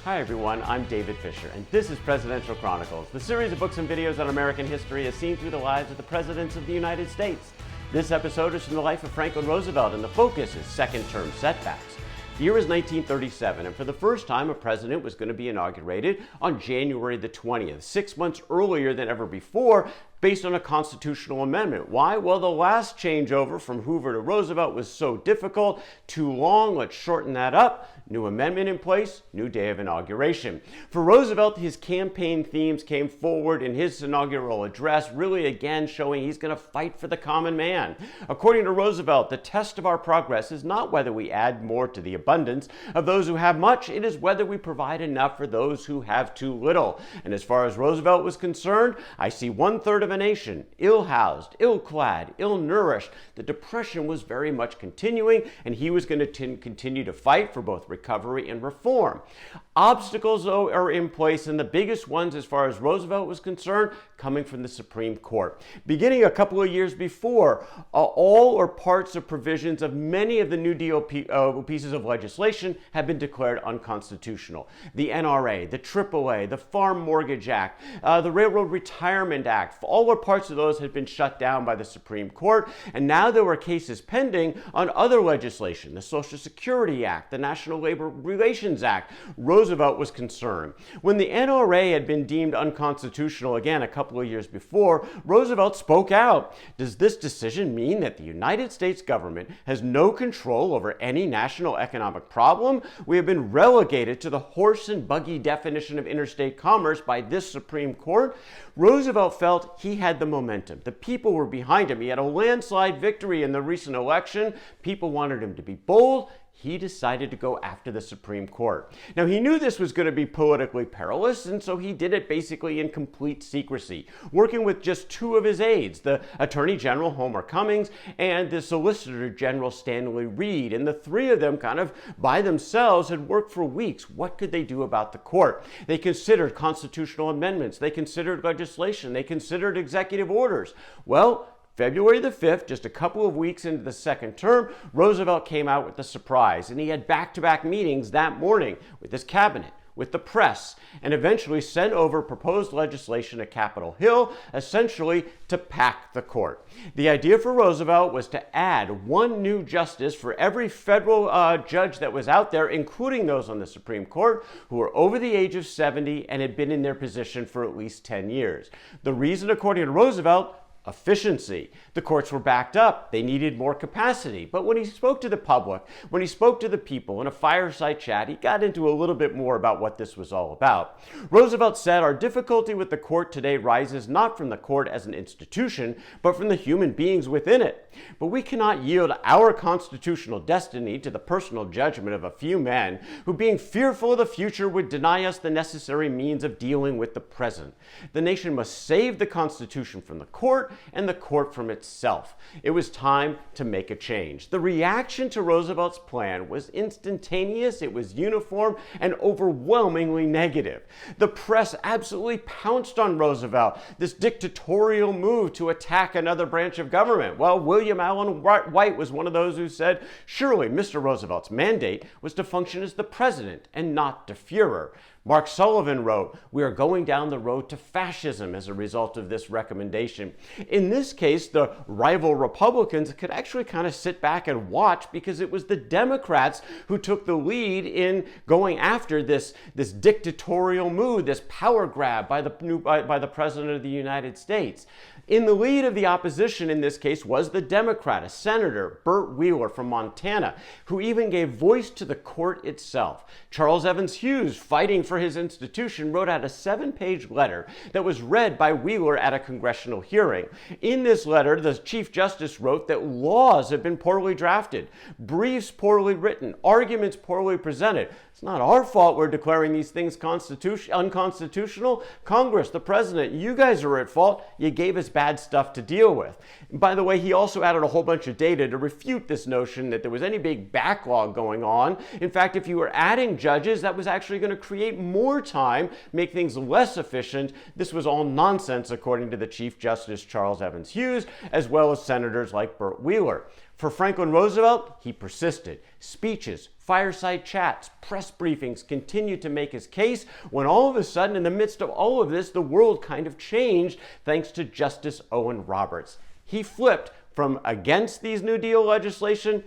Hi everyone, I'm David Fisher, and this is Presidential Chronicles, the series of books and videos on American history as seen through the lives of the presidents of the United States. This episode is from the life of Franklin Roosevelt, and the focus is second term setbacks. The year is 1937, and for the first time, a president was going to be inaugurated on January the 20th, 6 months earlier than ever before, based on a constitutional amendment. Why? Well, the last changeover from Hoover to Roosevelt was so difficult, too long, let's shorten that up. New amendment in place, new day of inauguration. For Roosevelt, his campaign themes came forward in his inaugural address, really again showing he's going to fight for the common man. According to Roosevelt, the test of our progress is not whether we add more to the abundance of those who have much, it is whether we provide enough for those who have too little. And as far as Roosevelt was concerned, I see 1/3 of a nation, ill-housed, ill-clad, ill-nourished. The Depression was very much continuing, and he was going to continue to fight for both recovery and reform. Obstacles, though, are in place, and the biggest ones, as far as Roosevelt was concerned, coming from the Supreme Court. Beginning a couple of years before, all or parts of provisions of many of the New Deal pieces of legislation have been declared unconstitutional. The NRA, the AAA, the Farm Mortgage Act, the Railroad Retirement Act, all or parts of those had been shut down by the Supreme Court, and now there were cases pending on other legislation, the Social Security Act, the National Labor Relations Act. Roosevelt was concerned. When the NRA had been deemed unconstitutional again a couple of years before, Roosevelt spoke out. Does this decision mean that the United States government has no control over any national economic problem? We have been relegated to the horse and buggy definition of interstate commerce by this Supreme Court. Roosevelt felt he had the momentum. The people were behind him. He had a landslide victory in the recent election. People wanted him to be bold. He decided to go after the Supreme Court. Now, he knew this was going to be politically perilous, and so he did it basically in complete secrecy, working with just two of his aides, the Attorney General Homer Cummings and the Solicitor General Stanley Reed. And the three of them kind of by themselves had worked for weeks. What could they do about the court? They considered constitutional amendments. They considered legislation. They considered executive orders. Well, February the 5th, just a couple of weeks into the second term, Roosevelt came out with a surprise, and he had back-to-back meetings that morning with his cabinet, with the press, and eventually sent over proposed legislation to Capitol Hill, essentially to pack the court. The idea for Roosevelt was to add one new justice for every federal judge that was out there, including those on the Supreme Court, who were over the age of 70 and had been in their position for at least 10 years. The reason, according to Roosevelt, efficiency. The courts were backed up. They needed more capacity. But when he spoke to the public, when he spoke to the people in a fireside chat, he got into a little bit more about what this was all about. Roosevelt said, "Our difficulty with the court today rises not from the court as an institution, but from the human beings within it. But we cannot yield our constitutional destiny to the personal judgment of a few men who, being fearful of the future, would deny us the necessary means of dealing with the present. The nation must save the Constitution from the court and the court from itself." It was time to make a change. The reaction to Roosevelt's plan was instantaneous, it was uniform, and overwhelmingly negative. The press absolutely pounced on Roosevelt, this dictatorial move to attack another branch of government. Well, William Allen White was one of those who said, surely Mr. Roosevelt's mandate was to function as the president and not the Führer. Mark Sullivan wrote, "We are going down the road to fascism as a result of this recommendation." In this case, the rival Republicans could actually kind of sit back and watch, because it was the Democrats who took the lead in going after this dictatorial move, this power grab by the President of the United States. In the lead of the opposition in this case was the Democrat, a senator, Burt Wheeler from Montana, who even gave voice to the court itself. Charles Evans Hughes, fighting for his institution, wrote out a 7-page letter that was read by Wheeler at a congressional hearing. In this letter, the Chief Justice wrote that laws have been poorly drafted, briefs poorly written, arguments poorly presented. It's not our fault we're declaring these things unconstitutional. Congress, the president, you guys are at fault. You gave us bad stuff to deal with. And by the way, he also added a whole bunch of data to refute this notion that there was any big backlog going on. In fact, if you were adding judges, that was actually going to create more time, make things less efficient. This was all nonsense, according to the Chief Justice Charles Evans Hughes, as well as senators like Burt Wheeler. For Franklin Roosevelt, he persisted. Speeches, fireside chats, press briefings continued to make his case when all of a sudden, in the midst of all of this, the world kind of changed thanks to Justice Owen Roberts. He flipped from against these New Deal legislation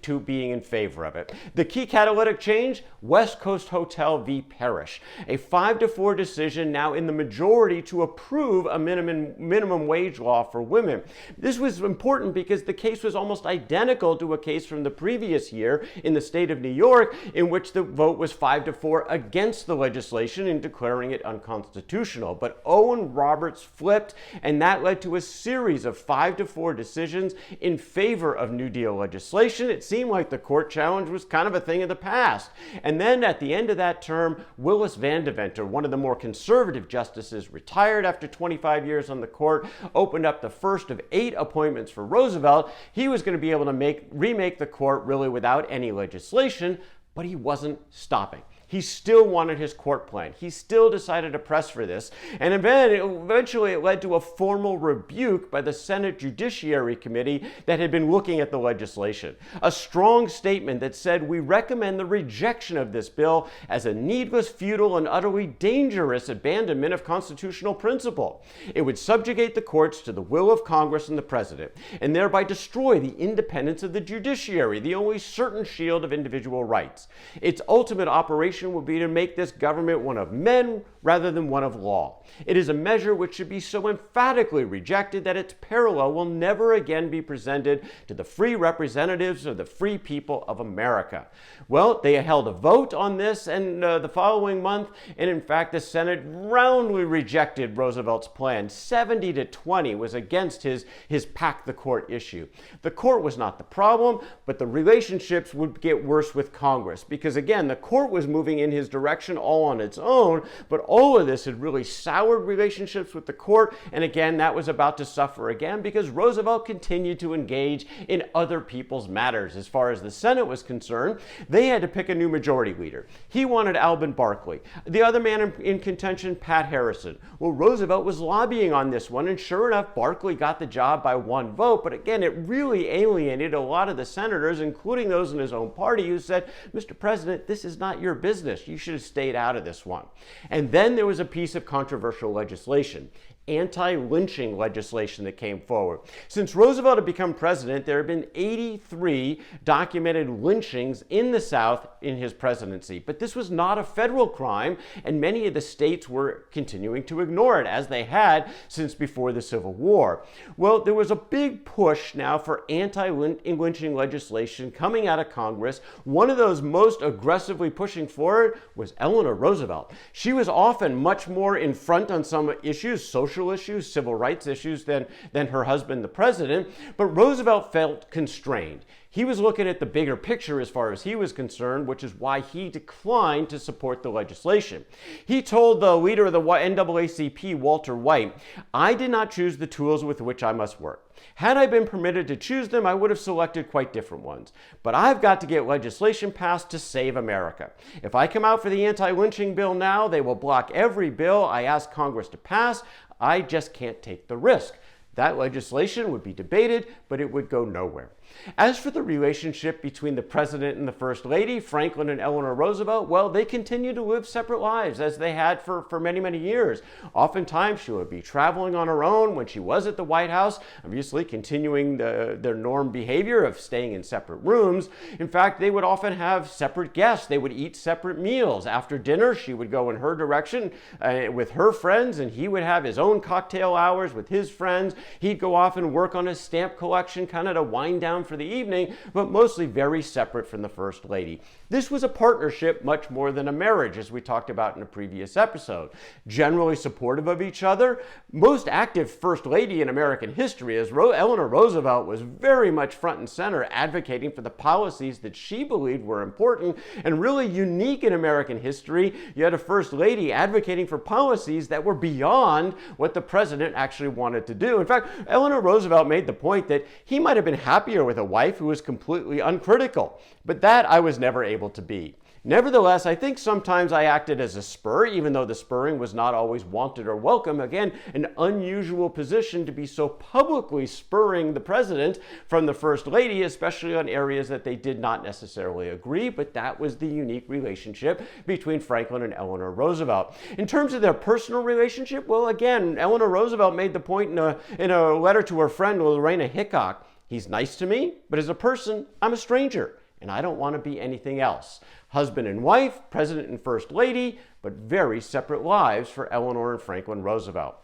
to being in favor of it. The key catalytic change, West Coast Hotel v. Parrish, a 5-4 decision now in the majority to approve a minimum wage law for women. This was important because the case was almost identical to a case from the previous year in the state of New York, in which the vote was 5-4 against the legislation and declaring it unconstitutional. But Owen Roberts flipped, and that led to a series of 5-4 decisions in favor of New Deal legislation. It seemed like the court challenge was kind of a thing of the past. And then at the end of that term, Willis van Devanter, one of the more conservative justices, retired after 25 years on the court, opened up the first of 8 appointments for Roosevelt. He was going to be able to remake the court really without any legislation, but he wasn't stopping. He still wanted his court plan. He still decided to press for this. And eventually it led to a formal rebuke by the Senate Judiciary Committee that had been looking at the legislation. A strong statement that said, "We recommend the rejection of this bill as a needless, futile, and utterly dangerous abandonment of constitutional principle. It would subjugate the courts to the will of Congress and the president, and thereby destroy the independence of the judiciary, the only certain shield of individual rights. Its ultimate operation would be to make this government one of men rather than one of law. It is a measure which should be so emphatically rejected that its parallel will never again be presented to the free representatives of the free people of America." Well, they held a vote on this and the following month, and in fact the Senate roundly rejected Roosevelt's plan. 70-20 was against his pack the court issue. The court was not the problem, but the relationships would get worse with Congress, because again, the court was moving in his direction all on its own, but all of this had really soured relationships with the court, and again, that was about to suffer again because Roosevelt continued to engage in other people's matters. As far as the Senate was concerned, they had to pick a new majority leader. He wanted Alben Barkley. The other man in contention, Pat Harrison. Well, Roosevelt was lobbying on this one, and sure enough, Barkley got the job by 1 vote, but again, it really alienated a lot of the senators, including those in his own party, who said, "Mr. President, this is not your business. You should have stayed out of this one." And then there was a piece of controversial legislation, anti-lynching legislation that came forward. Since Roosevelt had become president, there have been 83 documented lynchings in the South in his presidency. But this was not a federal crime, and many of the states were continuing to ignore it, as they had since before the Civil War. Well, there was a big push now for anti-lynching legislation coming out of Congress. One of those most aggressively pushing for it was Eleanor Roosevelt. She was often much more in front on some issues, social issues, civil rights issues, than her husband, the president, but Roosevelt felt constrained. He was looking at the bigger picture as far as he was concerned, which is why he declined to support the legislation. He told the leader of the NAACP, Walter White, "I did not choose the tools with which I must work. Had I been permitted to choose them, I would have selected quite different ones. But I've got to get legislation passed to save America. If I come out for the anti-lynching bill now, they will block every bill I ask Congress to pass. I just can't take the risk." That legislation would be debated, but it would go nowhere. As for the relationship between the president and the first lady, Franklin and Eleanor Roosevelt, well, they continued to live separate lives as they had for many, many years. Oftentimes, she would be traveling on her own when she was at the White House, obviously continuing their norm behavior of staying in separate rooms. In fact, they would often have separate guests. They would eat separate meals. After dinner, she would go in her direction with her friends, and he would have his own cocktail hours with his friends. He'd go off and work on his stamp collection, kind of to wind down for the evening, but mostly very separate from the First Lady. This was a partnership much more than a marriage, as we talked about in a previous episode. Generally supportive of each other, most active First Lady in American history, as Eleanor Roosevelt was very much front and center advocating for the policies that she believed were important and really unique in American history. You had a First Lady advocating for policies that were beyond what the president actually wanted to do. In fact, Eleanor Roosevelt made the point that he might have been happier with a wife who was completely uncritical, but that I was never able to be. Nevertheless, I think sometimes I acted as a spur, even though the spurring was not always wanted or welcome. Again, an unusual position to be so publicly spurring the president from the First Lady, especially on areas that they did not necessarily agree, but that was the unique relationship between Franklin and Eleanor Roosevelt. In terms of their personal relationship, well, again, Eleanor Roosevelt made the point in a letter to her friend Lorena Hickok, he's nice to me, but as a person, I'm a stranger, and I don't want to be anything else. Husband and wife, president and first lady, but very separate lives for Eleanor and Franklin Roosevelt.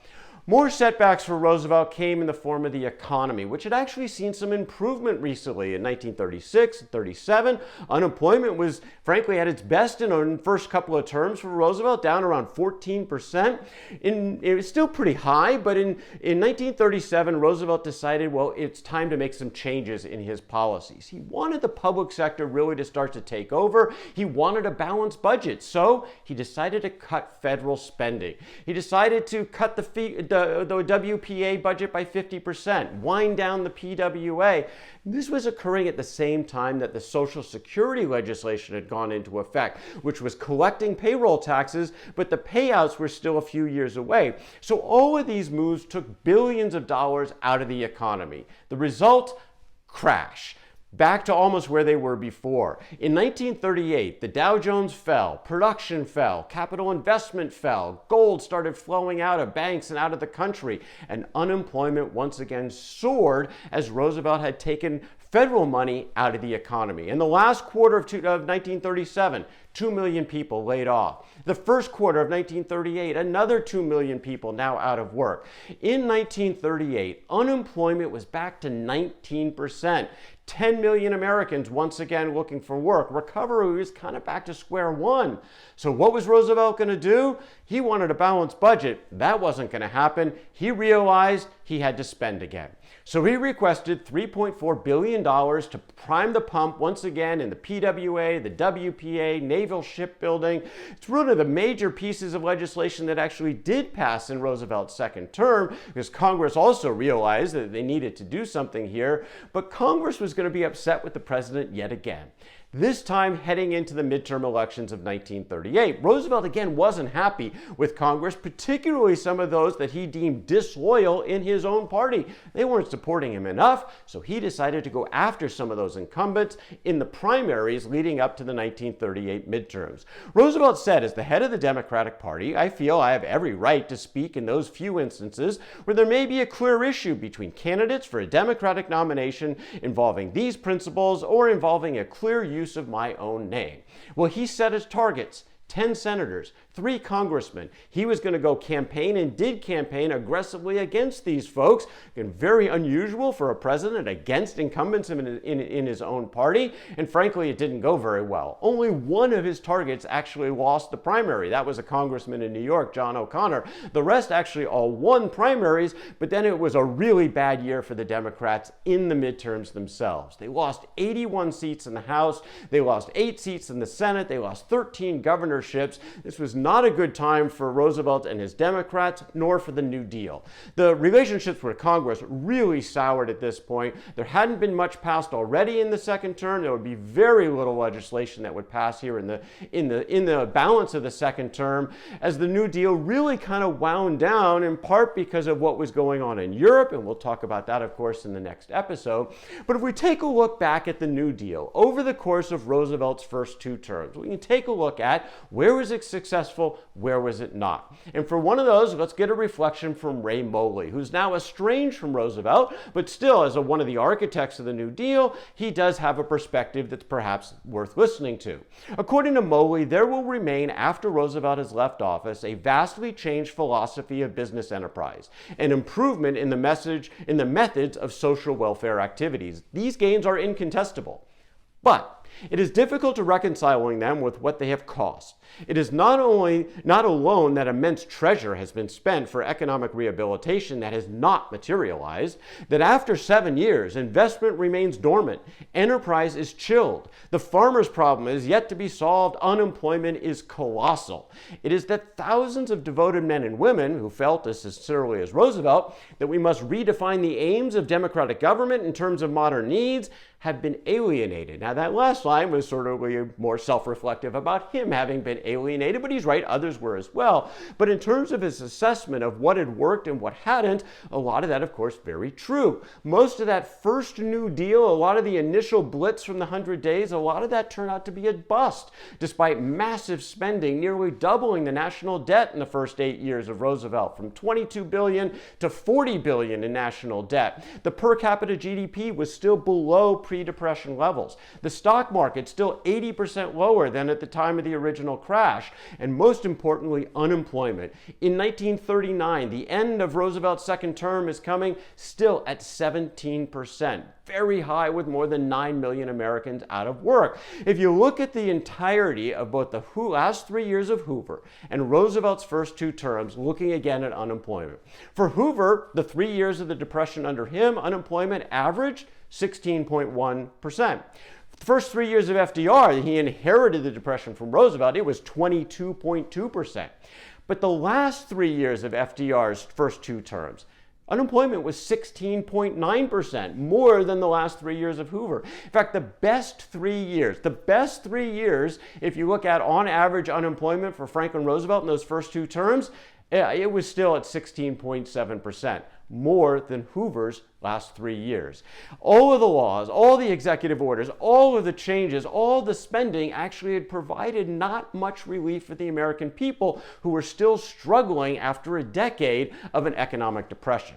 More setbacks for Roosevelt came in the form of the economy, which had actually seen some improvement recently. In 1936 and 37, unemployment was frankly at its best in the first couple of terms for Roosevelt, down around 14%. It was still pretty high, but in 1937, Roosevelt decided, well, it's time to make some changes in his policies. He wanted the public sector really to start to take over. He wanted a balanced budget, so he decided to cut federal spending. He decided to cut the WPA budget by 50%, wind down the PWA. This was occurring at the same time that the Social Security legislation had gone into effect, which was collecting payroll taxes, but the payouts were still a few years away. So all of these moves took billions of dollars out of the economy. The result? Crash. Back to almost where they were before. In 1938, the Dow Jones fell, production fell, capital investment fell, gold started flowing out of banks and out of the country, and unemployment once again soared as Roosevelt had taken federal money out of the economy. In the last quarter of 1937, 2 million people laid off. The first quarter of 1938, another 2 million people now out of work. In 1938, unemployment was back to 19%. 10 million Americans once again looking for work. Recovery was kind of back to square one. So what was Roosevelt going to do? He wanted a balanced budget. That wasn't going to happen. He realized he had to spend again. So he requested $3.4 billion to prime the pump once again in the PWA, the WPA, naval shipbuilding. It's one of the major pieces of legislation that actually did pass in Roosevelt's second term, because Congress also realized that they needed to do something here, but Congress was going to be upset with the president yet again. This time heading into the midterm elections of 1938. Roosevelt again wasn't happy with Congress, particularly some of those that he deemed disloyal in his own party. They weren't supporting him enough, so he decided to go after some of those incumbents in the primaries leading up to the 1938 midterms. Roosevelt said, as the head of the Democratic Party, I feel I have every right to speak in those few instances where there may be a clear issue between candidates for a Democratic nomination involving these principles or involving a clear use of my own name. Well, he set his targets. 10 senators, 3 congressmen. He was going to go campaign and did campaign aggressively against these folks. And very unusual for a president against incumbents in his own party. And frankly, it didn't go very well. Only one of his targets actually lost the primary. That was a congressman in New York, John O'Connor. The rest actually all won primaries, but then it was a really bad year for the Democrats in the midterms themselves. They lost 81 seats in the House. They lost 8 seats in the Senate. They lost 13 governorships. This was not a good time for Roosevelt and his Democrats, nor for the New Deal. The relationships with Congress really soured at this point. There hadn't been much passed already in the second term. There would be very little legislation that would pass here in the balance of the second term, as the New Deal really kind of wound down, in part because of what was going on in Europe, and we'll talk about that, of course, in the next episode. But if we take a look back at the New Deal over the course of Roosevelt's first 2 terms, we can take a look at where was it successful, where was it not? And for one of those, let's get a reflection from Ray Moley, who's now estranged from Roosevelt, but still, as one of the architects of the New Deal, he does have a perspective that's perhaps worth listening to. According to Moley, there will remain, after Roosevelt has left office, a vastly changed philosophy of business enterprise, an improvement in the methods of social welfare activities. These gains are incontestable, but it is difficult to reconciling them with what they have cost. It is not alone that immense treasure has been spent for economic rehabilitation that has not materialized, that after 7 years, investment remains dormant, enterprise is chilled, the farmer's problem is yet to be solved, unemployment is colossal. It is that thousands of devoted men and women who felt as sincerely as Roosevelt that we must redefine the aims of democratic government in terms of modern needs have been alienated. Now, that last line was sort of more self-reflective about him having been alienated, but he's right, others were as well. But in terms of his assessment of what had worked and what hadn't, a lot of that, of course, very true. Most of that first New Deal, a lot of the initial blitz from the 100 days, a lot of that turned out to be a bust, despite massive spending, nearly doubling the national debt in the first 8 years of Roosevelt, from $22 billion to $40 billion in national debt. The per capita GDP was still below pre-depression levels. The stock market still 80% lower than at the time of the original crash. And most importantly, unemployment. In 1939, the end of Roosevelt's second term is coming, still at 17%. Very high, with more than 9 million Americans out of work. If you look at the entirety of both the last 3 years of Hoover and Roosevelt's first 2 terms, looking again at unemployment. For Hoover, the 3 years of the Depression under him, unemployment averaged 16.1%. The first 3 years of FDR, he inherited the Depression from Roosevelt, it was 22.2%. But the last 3 years of FDR's first 2 terms, unemployment was 16.9%, more than the last 3 years of Hoover. In fact, the best 3 years, if you look at on average unemployment for Franklin Roosevelt in those first 2 terms, it was still at 16.7%, more than Hoover's last 3 years. All of the laws, all the executive orders, all of the changes, all the spending actually had provided not much relief for the American people, who were still struggling after a decade of an economic depression.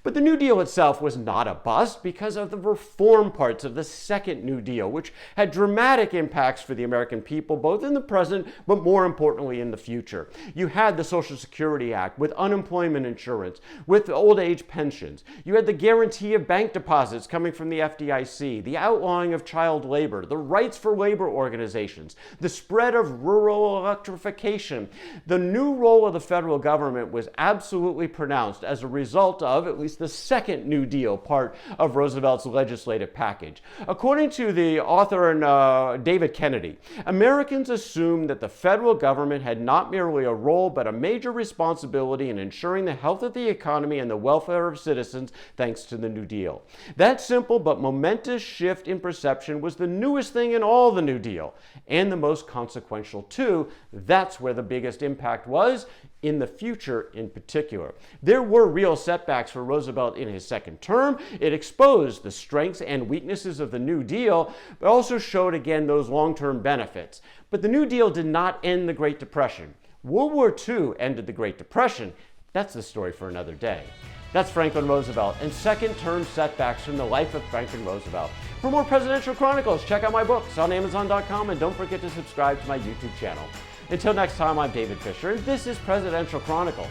But the New Deal itself was not a bust because of the reform parts of the second New Deal, which had dramatic impacts for the American people, both in the present, but more importantly in the future. You had the Social Security Act with unemployment insurance, with old age pensions. You had the guarantee of bank deposits coming from the FDIC, the outlawing of child labor, the rights for labor organizations, the spread of rural electrification. The new role of the federal government was absolutely pronounced as a result of, at least the second New Deal part of Roosevelt's legislative package. According to the author and David Kennedy, Americans assumed that the federal government had not merely a role but a major responsibility in ensuring the health of the economy and the welfare of citizens thanks to the New Deal. That simple but momentous shift in perception was the newest thing in all the New Deal, and the most consequential too. That's where the biggest impact was, in the future in particular. There were real setbacks for Roosevelt in his second term. It exposed the strengths and weaknesses of the New Deal, but also showed again those long-term benefits. But the New Deal did not end the Great Depression. World War II ended the Great Depression. That's the story for another day. That's Franklin Roosevelt and second term setbacks from the life of Franklin Roosevelt. For more presidential chronicles, check out my books on Amazon.com, and don't forget to subscribe to my YouTube channel. Until next time, I'm David Fisher, and this is Presidential Chronicles.